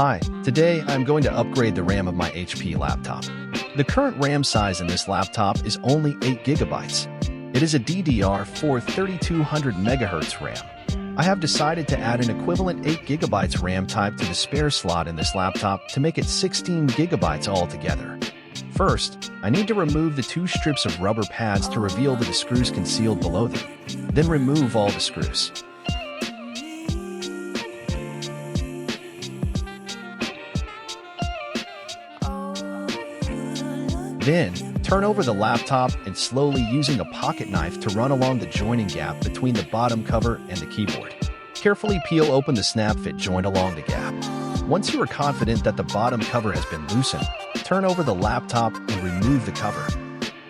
Hi, today I'm going to upgrade the RAM of my HP laptop. The current RAM size in this laptop is only 8 gigabytes. It is a DDR4 3200 MHz RAM. I have decided to add an equivalent 8 gigabytes RAM type to the spare slot in this laptop to make it 16 gigabytes altogether. First, I need to remove the 2 strips of rubber pads to reveal the screws concealed below them. Then remove all the screws. Then, turn over the laptop and slowly using a pocket knife to run along the joining gap between the bottom cover and the keyboard. Carefully peel open the snap fit joint along the gap. Once you are confident that the bottom cover has been loosened, turn over the laptop and remove the cover.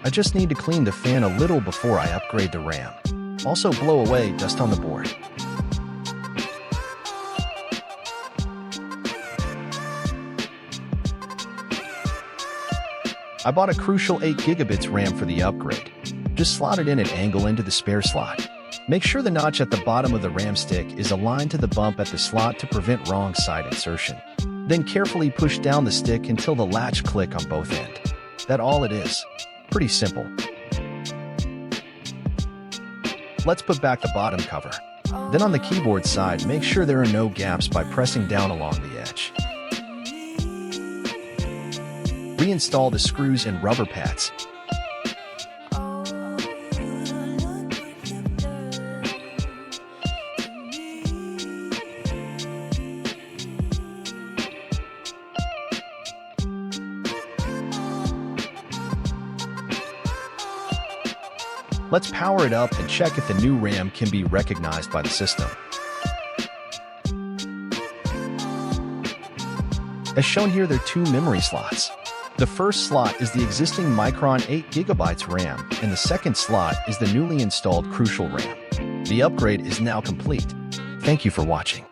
I just need to clean the fan a little before I upgrade the RAM. Also blow away dust on the board. I bought a crucial 8 gigabits RAM for the upgrade. Just slot it in at angle into the spare slot. Make sure the notch at the bottom of the RAM stick is aligned to the bump at the slot to prevent wrong side insertion. Then carefully push down the stick until the latch click on both ends. That's all it is. Pretty simple. Let's put back the bottom cover. Then on the keyboard side, make sure there are no gaps by pressing down along the edge. Reinstall the screws and rubber pads. Let's power it up and check if the new RAM can be recognized by the system. As shown here, there are 2 memory slots. The first slot is the existing Micron 8 GB RAM, and the second slot is the newly installed Crucial RAM. The upgrade is now complete. Thank you for watching.